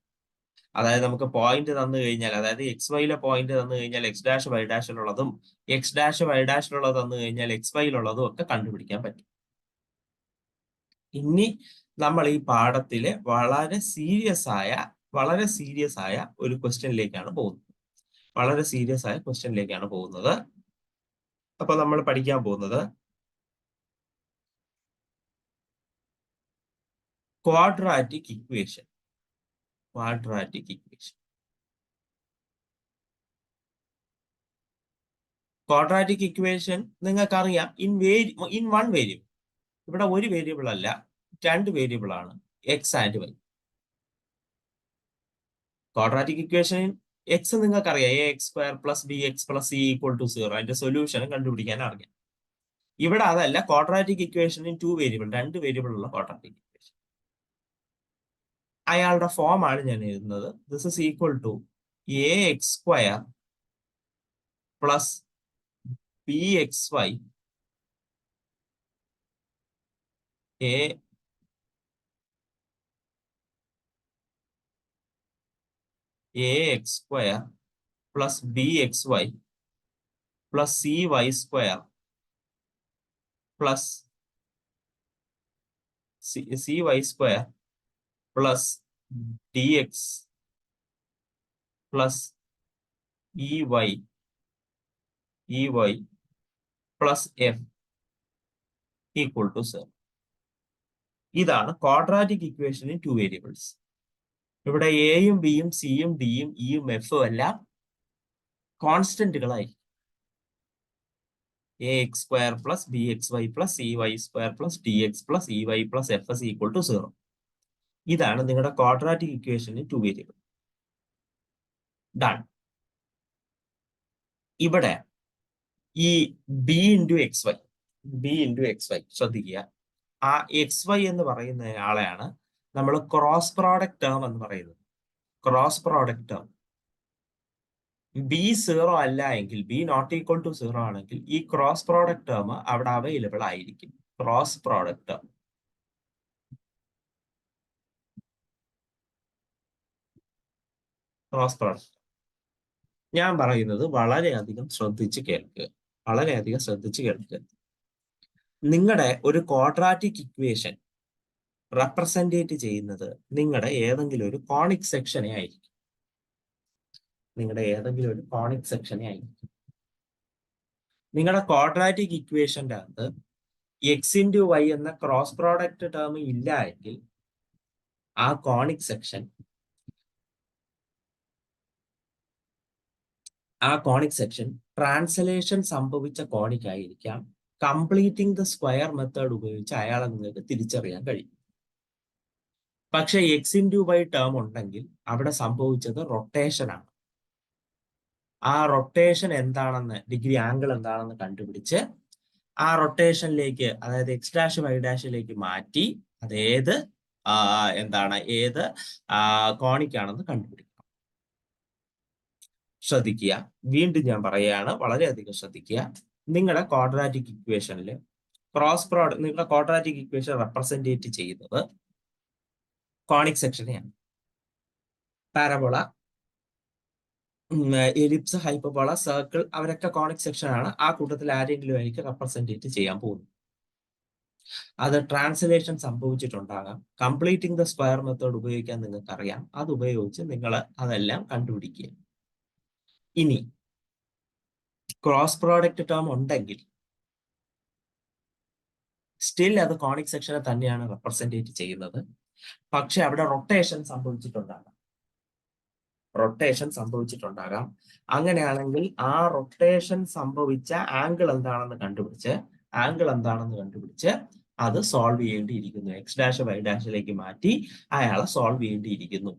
അതായത് നമുക്ക് പോയിന്റ് തന്നു കഴിഞ്ഞാൽ, അതായത് എക്സ് വൈയിലെ പോയിന്റ് തന്നു കഴിഞ്ഞാൽ എക്സ് ഡാഷ് വൈ ഡാഷിലുള്ളതും എക്സ് ഡാഷ് വൈ ഡാഷിലുള്ളത് തന്നു കഴിഞ്ഞാൽ എക്സ് വൈയിലുള്ളതും ഒക്കെ കണ്ടുപിടിക്കാൻ പറ്റും. ഇനി നമ്മൾ ഈ പാഠത്തിലെ വളരെ സീരിയസ് ആയ ഒരു ക്വസ്റ്റ്യനിലേക്കാണ് പോകുന്നത്. അപ്പൊ നമ്മൾ പഠിക്കാൻ പോകുന്നത് ക്വാഡ്രാറ്റിക് ഇക്വേഷൻ. ക്വാഡ്രാറ്റിക് ഇക്വേഷൻ നിങ്ങൾക്കറിയാം, ഇൻ 1 വേരിയബിൾ. ഇവിടെ ഒരു വേരിയബിൾ അല്ല, 2 വേരിയബിൾ ആണ്, x and y. Quadratic equation x നിങ്ങൾക്കറിയാം, ax² + bx + c = 0. അതിന്റെ സൊല്യൂഷൻ കണ്ടുപിടിക്കാൻ അറിയാം. ഇവിടെ അതല്ല, ക്വാഡ്രാറ്റിക് ഇക്വേഷനിൽ 2 വേരിയബിൾ ഉള്ള ക്വാഡ്രാറ്റിക് ഇക്വേഷൻ. അയാളുടെ ഫോം ആണ് ഞാൻ എഴുതുന്നത്. This is equal to ax² + bxy ax² plus bxy plus cy² plus cy² plus dx plus ey e y plus f equal to 0. ഇതാണ് ക്വാഡ്രാറ്റിക് ഇക്വേഷൻ ഇൻ 2 വേരിയബിൾസ്. ഇവിടെ എയും ബിയും സിയും ഡിയും ഇയും എഫും എല്ലാം കോൺസ്റ്റന്റുകളായി. ax² plus bxy plus cy² plus dx plus ey plus fs equal to 0. ഇതാണ് നിങ്ങളുടെ quadratic equation in 2 variable. Done. ഇവിടെ ഈ ബി ഇൻറ്റു എക്സ് വൈ ശ്രദ്ധിക്കുക. ആ എക്സ് വൈ എന്ന് പറയുന്ന ആളെയാണ് നമ്മൾ ക്രോസ് പ്രോഡക്റ്റ് ടേം എന്ന് പറയുന്നത്. ക്രോസ് പ്രോഡക്റ്റ് ടേം ബി 0 അല്ല എങ്കിൽ, ബി നോട്ട് ഈക്വൽ ടു 0 ആണെങ്കിൽ ഈ ക്രോസ് പ്രോഡക്റ്റ് ടേം അവിടെ അവൈലബിൾ ആയിരിക്കും. Cross product term cross product ഞാൻ പറയുന്നത് വളരെയധികം ശ്രദ്ധിച്ച് കേൾക്കുക. വളരെയധികം ശ്രദ്ധിച്ച് കേൾക്കുക. നിങ്ങളുടെ ഒരു ക്വാഡ്രാറ്റിക് ഇക്വേഷൻ റെപ്രസെന്റേറ്റ് ചെയ്യുന്നത് നിങ്ങളുടെ ഏതെങ്കിലും ഒരു കോണിക് സെക്ഷനെ ആയിരിക്കും. നിങ്ങളുടെ ഏതെങ്കിലും ഒരു കോണിക് സെക്ഷനെ ആയിരിക്കും. നിങ്ങളുടെ ക്വാഡ്രാറ്റിക് ഇക്വേഷന്റെ അകത്ത് എക്സ് ഇൻറ്റു വൈ എന്ന ക്രോസ് പ്രോഡക്റ്റ് ടേം ഇല്ല എങ്കിൽ ആ കോണിക് സെക്ഷൻ ട്രാൻസ്ലേഷൻ സംഭവിച്ച കോണിക് ആയിരിക്കാം. കംപ്ലീറ്റിംഗ് ദ സ്ക്വയർ മെത്തേഡ് ഉപയോഗിച്ച് അയാളെ നിങ്ങൾക്ക് തിരിച്ചറിയാൻ കഴിയും. പക്ഷെ എക്സ് ഇൻറ്റു വൈ ടേം ഉണ്ടെങ്കിൽ അവിടെ സംഭവിച്ചത് റൊട്ടേഷൻ ആണ്. ആ റൊട്ടേഷൻ എന്താണെന്ന്, ഡിഗ്രി ആംഗിൾ എന്താണെന്ന് കണ്ടുപിടിച്ച് ആ റൊട്ടേഷനിലേക്ക്, അതായത് എക്സ് ഡാഷ് വൈ ഡാഷിലേക്ക് മാറ്റി അത് ഏത് കോണിക്കാണെന്ന് കണ്ടുപിടിക്കണം. ശ്രദ്ധിക്കുക, വീണ്ടും ഞാൻ പറയുകയാണ്, വളരെയധികം ശ്രദ്ധിക്കുക. നിങ്ങളുടെ ക്വാഡ്രാറ്റിക് ഇക്വേഷനിൽ നിങ്ങളുടെ ക്വാഡ്രാറ്റിക് ഇക്വേഷൻ റെപ്രസെന്റേറ്റ് ചെയ്യുന്നത് കോണിക് സെക്ഷനെയാണ്. പാരബോള, എലിപ്സ്, ഹൈപ്പർബോള, സർക്കിൾ അവരൊക്കെ കോണിക് സെക്ഷൻ ആണ്. ആ കൂട്ടത്തിൽ ആരെങ്കിലും ആയിരിക്കും റെപ്രസെന്റേറ്റ് ചെയ്യാൻ പോകുന്നത്. അത് ട്രാൻസ്ലേഷൻ സംഭവിച്ചിട്ടുണ്ടാകാം. കംപ്ലീറ്റിംഗ് ദ സ്ക്വയർ മെത്തേഡ് ഉപയോഗിക്കാൻ നിങ്ങൾക്ക് അറിയാം. അത് ഉപയോഗിച്ച് നിങ്ങൾ അതെല്ലാം കണ്ടുപിടിക്കുക. ഇനി ക്രോസ് പ്രോഡക്റ്റ് ടേം ഉണ്ടെങ്കിൽ സ്റ്റിൽ അത് കോണിക് സെക്ഷനെ തന്നെയാണ് റെപ്രസെന്റേറ്റ് ചെയ്യുന്നത്. പക്ഷെ അവിടെ റൊട്ടേഷൻ സംഭവിച്ചിട്ടുണ്ടാകാം. അങ്ങനെയാണെങ്കിൽ ആ റൊട്ടേഷൻ സംഭവിച്ച ആംഗിൾ എന്താണെന്ന് കണ്ടുപിടിച്ച് അത് സോൾവ് ചെയ്യേണ്ടിയിരിക്കുന്നു. എക്സ് ഡാഷ് വൈ ഡാഷിലേക്ക് മാറ്റി അയാളെ സോൾവ് ചെയ്യേണ്ടിയിരിക്കുന്നു.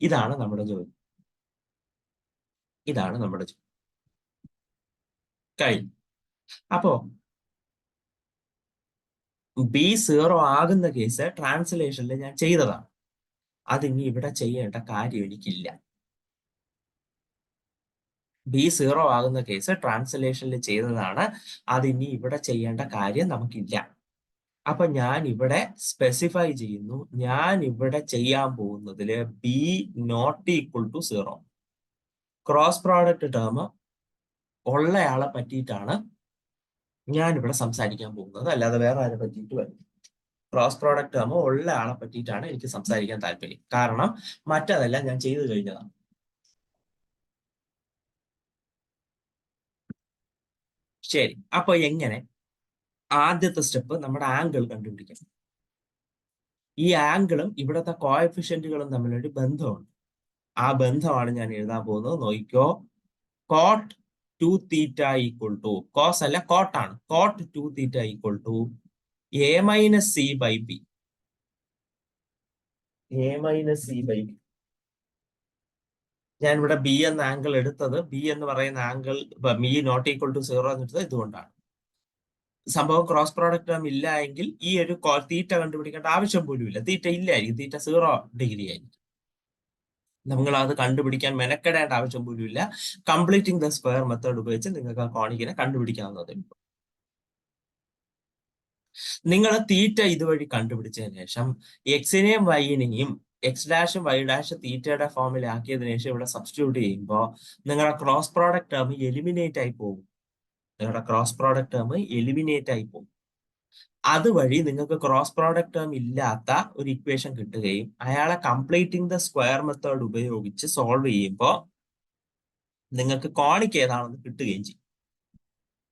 ഇതാണ് നമ്മുടെ ജോലി. കഴിഞ്ഞു. അപ്പോ ബി 0 ആകുന്ന കേസ് ട്രാൻസ്ലേഷനിൽ ഞാൻ ചെയ്തതാണ്. അതിനി ഇവിടെ ചെയ്യേണ്ട കാര്യം എനിക്കില്ല. ബി 0 ആകുന്ന കേസ് ട്രാൻസ്ലേഷനിൽ ചെയ്തതാണ്. അതിനി ഇവിടെ ചെയ്യേണ്ട കാര്യം നമുക്കില്ല. അപ്പൊ ഞാൻ ഇവിടെ സ്പെസിഫൈ ചെയ്യുന്നു, ഞാൻ ഇവിടെ ചെയ്യാൻ പോകുന്നതില് B not equal to 0, cross product term ഉള്ളയാളെ പറ്റിയിട്ടാണ് ഞാൻ ഇവിടെ സംസാരിക്കാൻ പോകുന്നത്, അല്ലാതെ വേറെ ആരെ പറ്റിയിട്ട് വരും. ക്രോസ് പ്രോഡക്റ്റ് ടേം ഉള്ള ആളെ പറ്റിയിട്ടാണ് എനിക്ക് സംസാരിക്കാൻ താല്പര്യം. കാരണം മറ്റതെല്ലാം ഞാൻ ചെയ്തു കഴിഞ്ഞതാണ്. ശരി, അപ്പൊ എങ്ങനെ? ആദ്യത്തെ സ്റ്റെപ്പ് നമ്മുടെ ആംഗിൾ കണ്ടുപിടിക്കണം. ഈ ആംഗിളും ഇവിടുത്തെ കോഎഫിഷ്യന്റുകളും തമ്മിലൊരു ബന്ധമുണ്ട്. ആ ബന്ധമാണ് ഞാൻ എഴുതാൻ പോകുന്നത്. നോക്കിക്കോ, cot 2 theta equal to, cos അല്ല കോട്ടാണ്, cot 2 theta equal to a minus c by b. ഞാൻ ഇവിടെ ബി എന്ന ആംഗിൾ എടുത്തത്, ബി എന്ന് പറയുന്ന angle b not equal to 0 എന്നെടുത്തത് ഇതുകൊണ്ടാണ്. സംഭവം ക്രോസ് പ്രോഡക്റ്റ് ടേം ഇല്ല എങ്കിൽ ഈ ഒരു തീറ്റ കണ്ടുപിടിക്കേണ്ട ആവശ്യം പോലും ഇല്ല. തീറ്റ ഇല്ലായിരിക്കും, തീറ്റ 0 ഡിഗ്രി ആയിരിക്കും. നിങ്ങൾ അത് കണ്ടുപിടിക്കാൻ മെനക്കെടേണ്ട ആവശ്യം പോലും ഇല്ല. കംപ്ലീറ്റിംഗ് ദ സ്ക്വയർ മെത്തേഡ് ഉപയോഗിച്ച് നിങ്ങൾക്ക് ആ കോണിക്കിനെ കണ്ടുപിടിക്കാവുന്നതേ ഉള്ളൂ. നിങ്ങൾ തീറ്റ ഇതുവഴി കണ്ടുപിടിച്ചതിന് ശേഷം എക്സിനെയും വൈനെയും എക്സ് ഡാഷും വൈ ഡാഷ് തീറ്റയുടെ ഫോമിൽ ആക്കിയതിനു ശേഷം ഇവിടെ സബ്സ്റ്റിറ്റ്യൂട്ട് ചെയ്യുമ്പോൾ നിങ്ങളുടെ ക്രോസ് പ്രോഡക്റ്റ് ടേം എലിമിനേറ്റ് ആയി പോകും. അതുവഴി നിങ്ങൾക്ക് ക്രോസ് പ്രോഡക്റ്റ് ടേം ഇല്ലാത്ത ഒരു ഇക്വേഷൻ കിട്ടുകയും അയാളെ കംപ്ലീറ്റിംഗ് ദ സ്ക്വയർ മെത്തേഡ് ഉപയോഗിച്ച് സോൾവ് ചെയ്യുമ്പോൾ നിങ്ങൾക്ക് കോണിക് ഏതാണെന്ന് കിട്ടുകയും ചെയ്യും.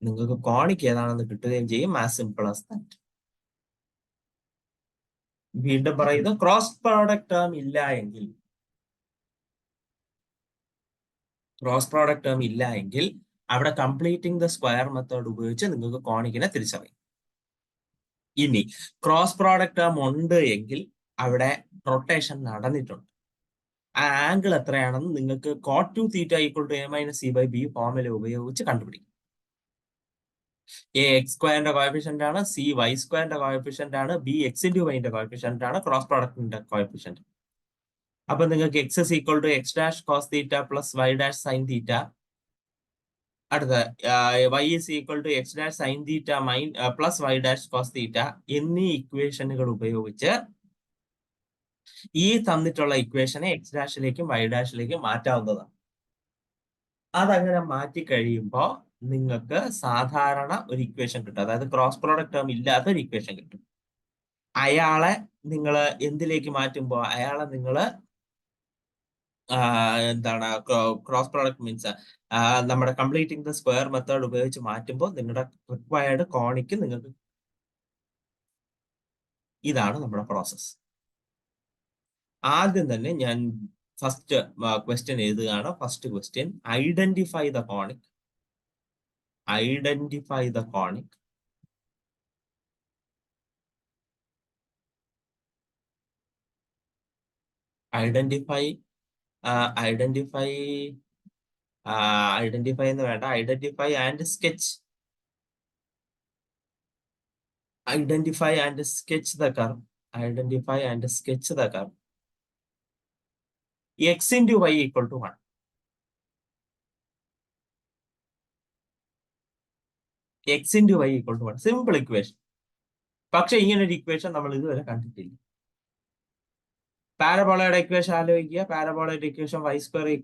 നിങ്ങൾക്ക് കോണിക് ഏതാണെന്ന് കിട്ടുകയും ചെയ്യും. As simple as that. വീണ്ടും പറയുന്നു, ക്രോസ് പ്രോഡക്റ്റ് ടേം ഇല്ല എങ്കിൽ അവിടെ കംപ്ലീറ്റിംഗ് ദ സ്ക്വയർ മെത്തേഡ് ഉപയോഗിച്ച് നിങ്ങൾക്ക് കോണിക്കിനെ തിരിച്ചറിയാം. ഇനി ക്രോസ് പ്രോഡക്റ്റ് ടേം ഉണ്ട് എങ്കിൽ അവിടെ റൊട്ടേഷൻ നടന്നിട്ടുണ്ട്. ആ ആംഗിൾ എത്രയാണെന്ന് നിങ്ങൾക്ക് cot 2 θ = a - c / b formula ഉപയോഗിച്ച് കണ്ടുപിടിക്കും. എ എക്സ് സ്ക്വയറിന്റെ കോഎഫിഷ്യന്റ് ആണ്, സി വൈ സ്ക്വയറിന്റെ കോഎഫിഷ്യന്റ് ആണ്, ബി എക്സ് ഇൻറ്റു വൈന്റെ കോഎഫിഷ്യന്റ് ആണ്, ക്രോസ് പ്രോഡക്റ്റിന്റെ കോഎഫിഷ്യന്റ്. അപ്പൊ നിങ്ങൾക്ക് X = x' cos θ plus y' sin θ. അടുത്ത y = x' sin θ plus y' cos θ എന്നീ ഇക്വേഷനുകൾ ഉപയോഗിച്ച് ഈ തന്നിട്ടുള്ള ഇക്വേഷനെ x' y' മാറ്റാവുന്നതാണ്. അതങ്ങനെ മാറ്റി കഴിയുമ്പോൾ നിങ്ങൾക്ക് സാധാരണ ഒരു ഇക്വേഷൻ കിട്ടും. അതായത് ക്രോസ് പ്രോഡക്റ്റ് ടേം ഇല്ലാത്ത ഒരു ഇക്വേഷൻ കിട്ടും. അയാളെ നിങ്ങൾ എന്തിലേക്ക് മാറ്റുമ്പോൾ നിങ്ങൾ എന്താണ് ക്രോസ് പ്രോഡക്റ്റ് മീൻസ് നമ്മുടെ കംപ്ലീറ്റിംഗ് ദ സ്ക്വയർ മെത്തേഡ് ഉപയോഗിച്ച് മാറ്റുമ്പോൾ നിങ്ങളുടെ റിക്വയർഡ് കോണിക്ക് നിങ്ങൾക്ക് ഇതാണ് നമ്മുടെ പ്രോസസ്. ആദ്യം തന്നെ ഞാൻ ഫസ്റ്റ് ക്വസ്റ്റ്യൻ എഴുതുകയാണ്. First question, identify the conic. Identify the conic. Identify എന്ന് വേണ്ട, identify and sketch. Identify and sketch the curve. Identify and sketch the curve. x into y = 1. x into y = 1. Simple equation. പക്ഷെ ഇങ്ങനെ ഒരു equation നമ്മൾ ഇതുവരെ കണ്ടിട്ടില്ല. പാരബോളയുടെ equation ആലോചിക്കുക. പാരബോളയുടെ equation y²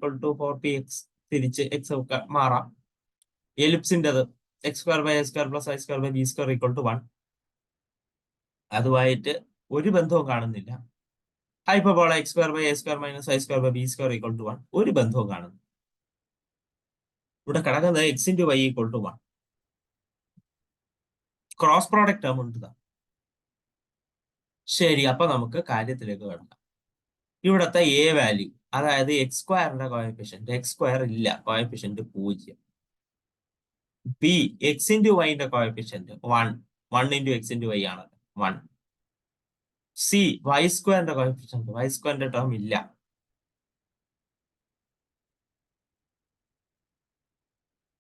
= 4px. തിരിച്ച് x ഒക്കെ മാറാം. എലിപ്സിൻ്റെത് x² / a² + y² / b² = 1. അതുമായിട്ട് ഒരു ബന്ധവും കാണുന്നില്ല. Hyperbola x² / a² - y² / b² = 1. ഒരു ബന്ധവും കാണുന്നു. ഇവിടെ കിടക്കുന്നത് x into y = 1. Cross product term ഉണ്ട്. ശരി, അപ്പൊ നമുക്ക് കാര്യത്തിലേക്ക് കിടക്കാം. ഇവിടത്തെ എ വാല്യൂ, അതായത് x² കോഎഫിഷ്യന്റ്, x² ഇല്ല, coefficient 0. B x into y coefficient 1. 1 into x into y ആണ് 1. C y² coefficient, y² term ഇല്ല.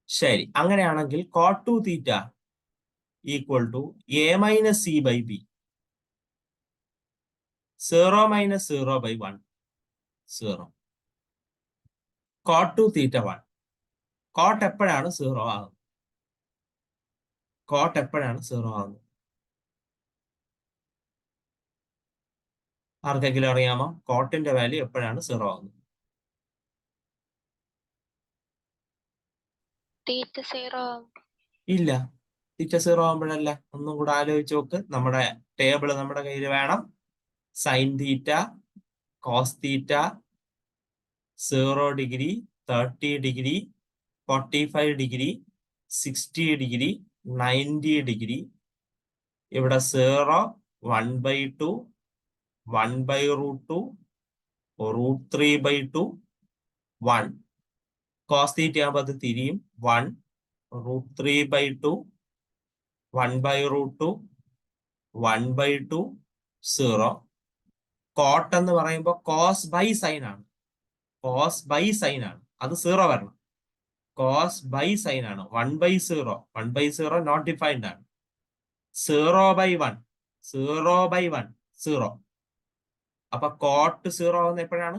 ശരി, അങ്ങനെയാണെങ്കിൽ cot 2 θ = a - c / b. 0 - 0 / 1 0. cot 2 θ 1. cot എപ്പോഴാണ് 0 ആകുന്നത്? cot എപ്പോഴാണ് 0 ആകുന്നത്? ആർക്കെങ്കിലും അറിയാമോ? കോട്ടിന്റെ വാല്യൂ എപ്പോഴാണ് 0 ആകുന്നത്? ഇല്ല, θ 0 ആകുമ്പോഴല്ല. ഒന്നും കൂടെ ആലോചിച്ച് നോക്ക്. നമ്മുടെ ടേബിൾ നമ്മുടെ കയ്യിൽ വേണം. sin θ, cos θ, 0 degree, 30 degree, 45 degree, 60 degree, 90 degree. ഇവിടെ 0, 1/2, 1/√2, √3/2, 1. cos θ ആകുമ്പോൾ അത് തിരിയും. 1, √3/2, 1/√2, 1/2, 0. കോട്ട് എന്ന് പറയുമ്പോൾ കോസ് ബൈ സൈൻ ആണ്. കോസ് ബൈ സൈൻ ആണ്. അത് 0 വരണം. കോസ് ബൈ സൈൻ ആണ്. 1/0. 1/0 നോട്ട് ഡിഫൈൻഡ് ആണ്. 0/1. 0/1. 0. അപ്പൊ കോട്ട് 0 ആവുന്ന എപ്പോഴാണ്?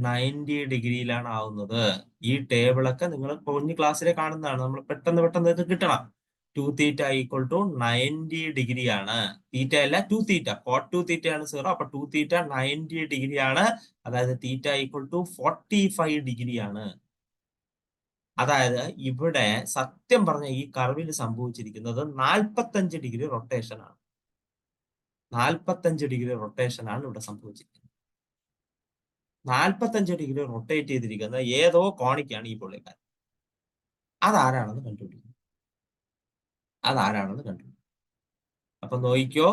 90 ഡിഗ്രിയിലാണ് ആവുന്നത്. ഈ ടേബിളൊക്കെ നിങ്ങൾ കുഞ്ഞു ക്ലാസ്സിലെ കാണുന്നതാണ്. നമ്മൾ പെട്ടെന്ന് ഇത് കിട്ടണം. 2 θ = 90 ഡിഗ്രിയാണ്. തീറ്റ അല്ല, 2 θ. cot 2 θ ആണ് 0. അപ്പൊ 2 θ 90 ഡിഗ്രിയാണ്. അതായത് θ = 45 ഡിഗ്രിയാണ്. അതായത് ഇവിടെ സത്യം പറഞ്ഞ ഈ കർവിൽ സംഭവിച്ചിരിക്കുന്നത് 45 ഡിഗ്രി റൊട്ടേഷൻ ആണ്. 45 ഡിഗ്രി റൊട്ടേഷൻ ആണ് ഇവിടെ സംഭവിച്ചിരിക്കുന്നത്. 45 ഡിഗ്രി റൊട്ടേറ്റ് ചെയ്തിരിക്കുന്ന ഏതോ കോണിക്കാണ് ഈ പുള്ളിക്കാരൻ. അതാരാണെന്ന് കണ്ടുപിടിക്കും. അപ്പൊ നോക്കിക്കോ,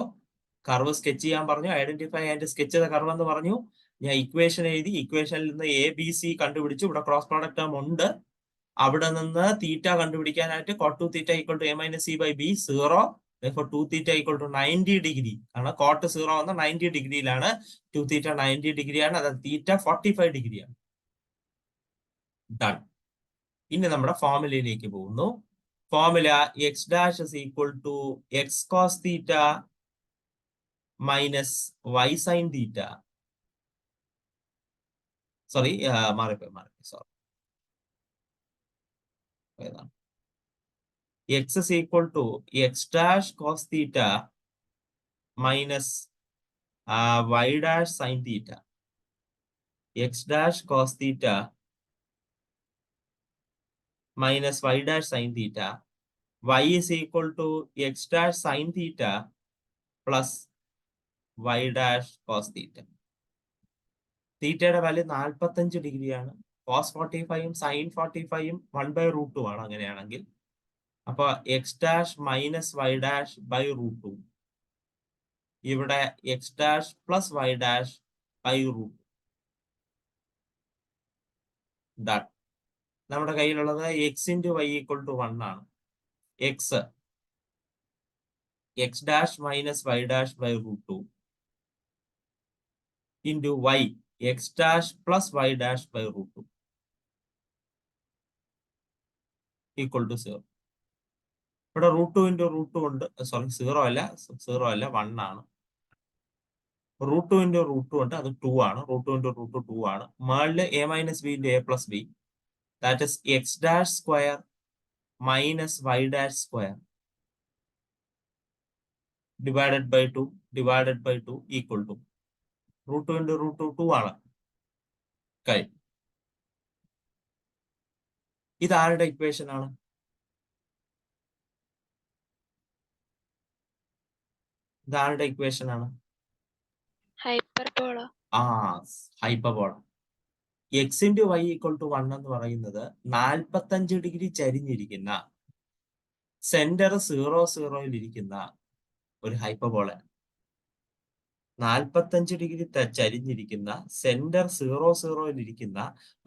കർവ് സ്കെച്ച് ചെയ്യാൻ പറഞ്ഞു, identify and sketch the curve എന്ന് പറഞ്ഞു. ഞാൻ ഇക്വേഷൻ എഴുതി, ഇക്വേഷനിൽ നിന്ന് എ ബി സി കണ്ടുപിടിച്ചു. ഇവിടെ ക്രോസ് പ്രോഡക്റ്റ് ടേം ഉണ്ട്. അവിടെ നിന്ന് തീറ്റ കണ്ടുപിടിക്കാനായിട്ട് cot 2 θ equal to a minus c by b 0. Therefore 2 θ equal to 90 degree. കാരണം cot 0 വന്ന 90 ഡിഗ്രിയിലാണ്. 2 θ 90 ഡിഗ്രിയാണ്. അത് തീറ്റ 45 ഡിഗ്രിയാണ്. ഡൺ. ഇനി നമ്മുടെ ഫോർമുലയിലേക്ക് പോകുന്നു. Formula X dash is equal to x cos theta minus y sine theta. Sorry, മാറിപ്പോയി. സോറി, ഏതാണ്? X is equal to x dash cos theta minus Y dash sine theta. X dash cos theta minus y dash sin theta. Y is equal to x dash sin theta plus y dash cos theta. തീറ്റയുടെ value 45 ഡിഗ്രിയാണ്. Cos 45ഉം sign 45ഉം 1/√2 ആണ് അങ്ങനെയാണെങ്കിൽ. അപ്പൊ x dash minus Y dash by √2. ഇവിടെ x dash plus Y dash by √2. Done. നമ്മുടെ കയ്യിലുള്ളത് x into y equal to 1 ആണ്. X dash minus Y dash by √2 into y x dash plus Y dash by √2 equal to 0. ഇവിടെ √2 into √2 ഉണ്ട്. Sorry, 0 അല്ല 1 ആണ്. √2 into √2 ഉണ്ട്, അത് 2 ആണ്. √2 ഇൻറ്റു √2 2 ആണ്. മേളില് a minus b into a plus b, that is x dash square minus Y dash square divided by 2 equal to √2 into √2 2 ആണ്. കഴിഞ്ഞു. ഇത് ആരുടെ ഇക്വേഷൻ ആണ്? ഇതാരുടെ ഇക്വേഷൻ ആണ്? Hyperbola. Hyperbola. X into y equal to 1 എന്ന് പറയുന്നത് 45 ഡിഗ്രി ചരിഞ്ഞിരിക്കുന്ന, സെന്റർ 0 ഇരിക്കുന്ന ഒരു ഹൈപ്പർബോള. 45 ഡിഗ്രി ചരിഞ്ഞിരിക്കുന്ന, സെന്റർ 0 ഇരിക്കുന്ന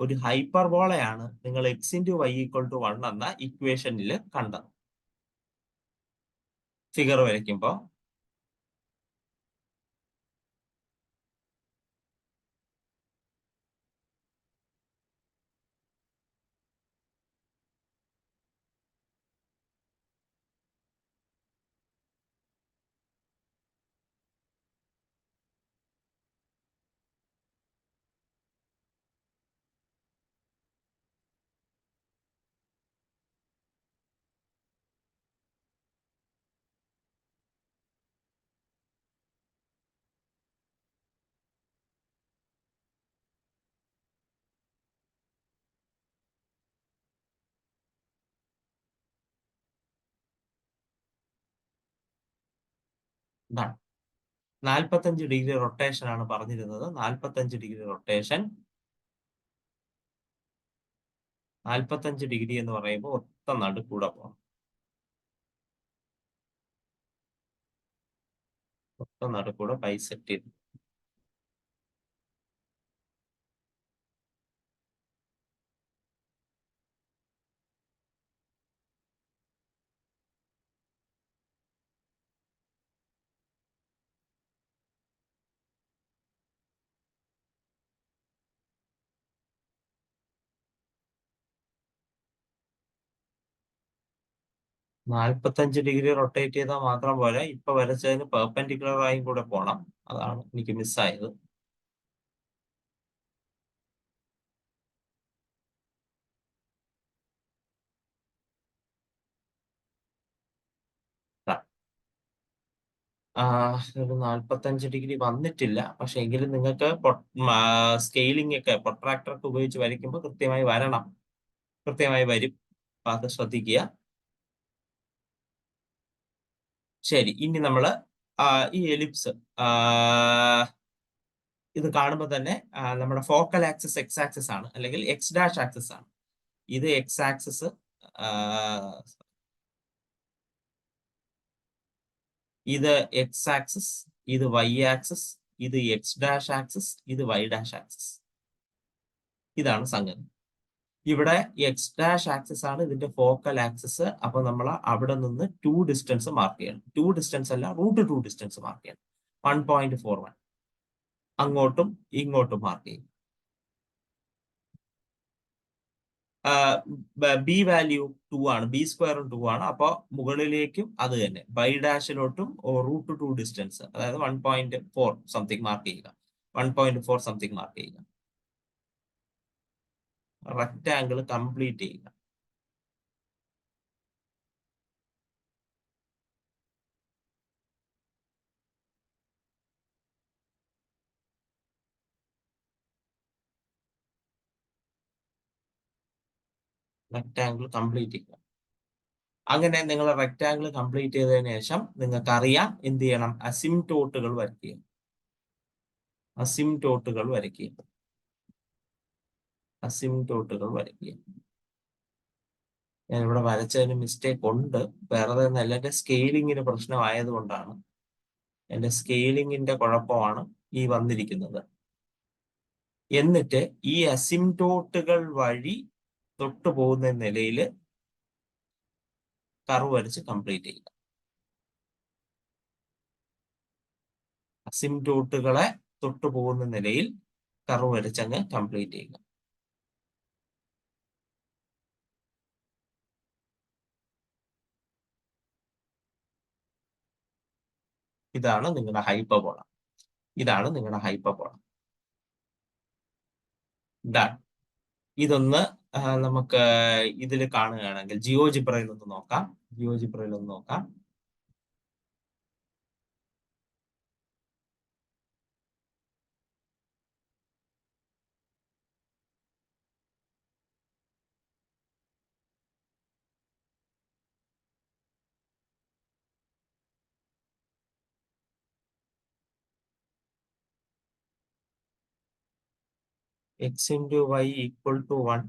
ഒരു ഹൈപ്പർബോളയാണ് നിങ്ങൾ x into y equal to 1 എന്ന ഇക്വേഷനിൽ കണ്ടത്. ഫിഗർ വരയ്ക്കുമ്പോ ഇതാണ് 45 ഡിഗ്രി റൊട്ടേഷൻ ആണ് പറഞ്ഞിരുന്നത്. 45 ഡിഗ്രി റൊട്ടേഷൻ, 45 ഡിഗ്രി എന്ന് പറയുമ്പോൾ ഒത്ത നടുക്കൂടെ പോകണം. ഒത്ത നടുക്കൂടെ ബൈസെക്ട് ചെയ്തു. നാൽപ്പത്തഞ്ച് ഡിഗ്രി റൊട്ടേറ്റ് ചെയ്താൽ മാത്രം പോലെ, ഇപ്പൊ വരച്ചതിന് പെർപെൻഡിക്കുലർ ആയും കൂടെ പോണം. അതാണ് എനിക്ക് മിസ്സായത്. ഒരു 45 ഡിഗ്രി വന്നിട്ടില്ല. പക്ഷെ എങ്കിലും നിങ്ങൾക്ക് സ്കെയിലിംഗ് ഒക്കെ പ്രൊട്രാക്ടർ ഉപയോഗിച്ച് വരയ്ക്കുമ്പോൾ കൃത്യമായി വരണം. കൃത്യമായി വരും. അപ്പൊ അത് ശ്രദ്ധിക്കുക. ശരി, ഇനി നമ്മള് ഈ എലിപ്സ് ഇത് കാണുമ്പോൾ തന്നെ നമ്മുടെ ഫോക്കൽ ആക്സിസ് എക്സ് ആക്സിസ് ആണ്, അല്ലെങ്കിൽ എക്സ് ഡാഷ് ആക്സിസ് ആണ്. ഇത് എക്സ് ആക്സിസ്, ഇത് എക്സ് ആക്സിസ്, ഇത് വൈ ആക്സിസ്, ഇത് എക്സ് ഡാഷ് ആക്സിസ്, ഇത് വൈ ഡാഷ് ആക്സിസ്. ഇതാണ് സംഗതി. ഇവിടെ എക്സ് ഡാഷ് ആക്സിസ് ആണ് ഇതിന്റെ ഫോക്കൽ ആക്സിസ്. അപ്പൊ നമ്മൾ അവിടെ നിന്ന് 2 ഡിസ്റ്റൻസ് മാർക്ക് ചെയ്യണം. 2 ഡിസ്റ്റൻസ് അല്ല, √2 ഡിസ്റ്റൻസ് മാർക്ക് ചെയ്യണം. 1.41 അങ്ങോട്ടും ഇങ്ങോട്ടും മാർക്ക് ചെയ്യും. ബി വാല്യൂ 2 ആണ്, ബി സ്ക്വയറും 2 ആണ്. അപ്പൊ മുകളിലേക്കും അത് തന്നെ, ബൈ ഡാഷിലോട്ടും √2 ഡിസ്റ്റൻസ്, അതായത് 1.4 സംതിങ് മാർക്ക് ചെയ്യുക. 1.4 സംതിങ് മാർക്ക് ചെയ്യുക. റെക്റ്റാങ്കിൾ കംപ്ലീറ്റ് ചെയ്യുക. റെക്റ്റാങ്കിൾ കംപ്ലീറ്റ് ചെയ്യുക. അങ്ങനെ നിങ്ങൾ റെക്റ്റാങ്കിൾ കംപ്ലീറ്റ് ചെയ്തതിനു ശേഷം നിങ്ങൾക്ക് അറിയാം എന്ത് ചെയ്യണം, അസിംപ്റ്റോട്ടുകൾ വരയ്ക്കുക. അസിംപ്റ്റോട്ടുകൾ വരയ്ക്കുക. അസിംപ്റ്റോട്ടുകൾ വരയ്ക്കുക. ഞാൻ ഇവിടെ വരച്ചതിന് മിസ്റ്റേക്ക് ഉണ്ട്, വേറെ ഒന്നല്ല, എന്റെ സ്കെയിലിങ്ങിന് പ്രശ്നമായത് കൊണ്ടാണ്. എന്റെ സ്കെയിലിങ്ങിന്റെ കുഴപ്പമാണ് ഈ വന്നിരിക്കുന്നത്. എന്നിട്ട് ഈ അസിംപ്റ്റോട്ടുകൾ വഴി തൊട്ടു പോകുന്ന നിലയിൽ കർവ് വരച്ച് കംപ്ലീറ്റ് ചെയ്യുക. അസിംപ്റ്റോട്ടുകളെ തൊട്ടു പോകുന്ന നിലയിൽ കർവ് വരച്ചങ്ങ് കംപ്ലീറ്റ് ചെയ്യുക. ഇതാണ് നിങ്ങളുടെ ഹൈപ്പർബോള. ഇതാണ് നിങ്ങളുടെ ഹൈപ്പർബോള. ഇതൊന്ന് നമുക്ക് ഇതിൽ കാണുകയാണെങ്കിൽ ജിയോജിബ്രയിൽ ഒന്ന് നോക്കാം. ജിയോജിബ്രയിൽ ഒന്ന് നോക്കാം. x into y equal to 1.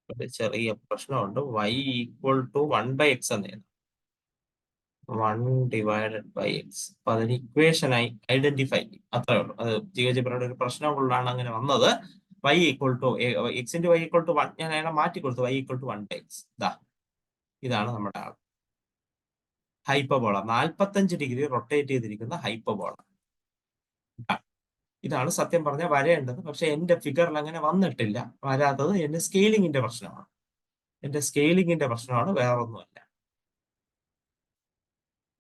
ഒരു ചെറിയ പ്രശ്നമുണ്ട്. y ഈക്വൽ ടു 1/x എന്നാണ്. 1 ഡിവൈഡഡ് ബൈ എക്സ്. അപ്പൊ അതിന് ഇക്വേഷനായി ഐഡന്റിഫൈ ചെയ്യും, അത്രേ ഉള്ളൂ. അത് ജിയോജിബ്രയുടെ ഒരു പ്രശ്നം കൊണ്ടാണ് അങ്ങനെ വന്നത്. y equal to x into y equal to 1. ഞാൻ അതിനെ മാറ്റി കൊടുത്തു. y equal to 1/x. ഇതാണ് നമ്മുടെ ആൾ. ഹൈപ്പർബോള 45 ഡിഗ്രി റൊട്ടേറ്റ് ചെയ്തിരിക്കുന്ന ഹൈപ്പർബോള. ഇതാണ് സത്യം പറഞ്ഞാൽ വരേണ്ടത്. പക്ഷെ എന്റെ ഫിഗറിൽ അങ്ങനെ വന്നിട്ടില്ല. വരാത്തത് എന്റെ സ്കെയിലിങ്ങിന്റെ പ്രശ്നമാണ്. എന്റെ സ്കെയിലിങ്ങിന്റെ പ്രശ്നമാണ്, വേറൊന്നുമല്ല.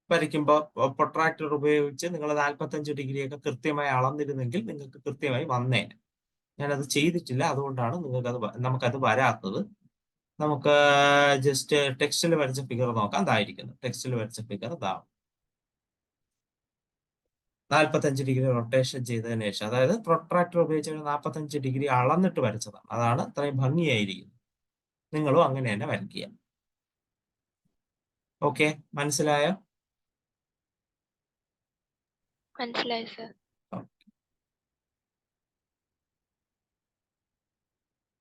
വരയ്ക്കുമ്പോൾ പ്രൊട്രാക്ടർ ഉപയോഗിച്ച് നിങ്ങൾ 45 ഡിഗ്രിയൊക്കെ കൃത്യമായി അളന്നിരുന്നെങ്കിൽ നിങ്ങൾക്ക് കൃത്യമായി വന്നേനെ. ഞാനത് ചെയ്തിട്ടില്ല, അതുകൊണ്ടാണ് നമുക്കത് വരാത്തത്. നമുക്ക് ജസ്റ്റ് ടെക്സ്റ്റിൽ വരച്ച ഫിഗർ നോക്കാം. ഇതായിരിക്കുന്നു ടെക്സ്റ്റിൽ വരച്ച ഫിഗർ. ഇതാവും 45 ഡിഗ്രി റൊട്ടേഷൻ ചെയ്തതിനു ശേഷം, അതായത് പ്രൊട്രാക്ടർ ഉപയോഗിച്ച് 45 ഡിഗ്രി അളന്നിട്ട് വരച്ചതാണ്. അതാണ് അത്രയും ഭംഗിയായിരിക്കുന്നത്. നിങ്ങളും അങ്ങനെ തന്നെ വരയ്ക്കുക. ഓക്കെ, മനസ്സിലായോ? മനസ്സിലായി സർ.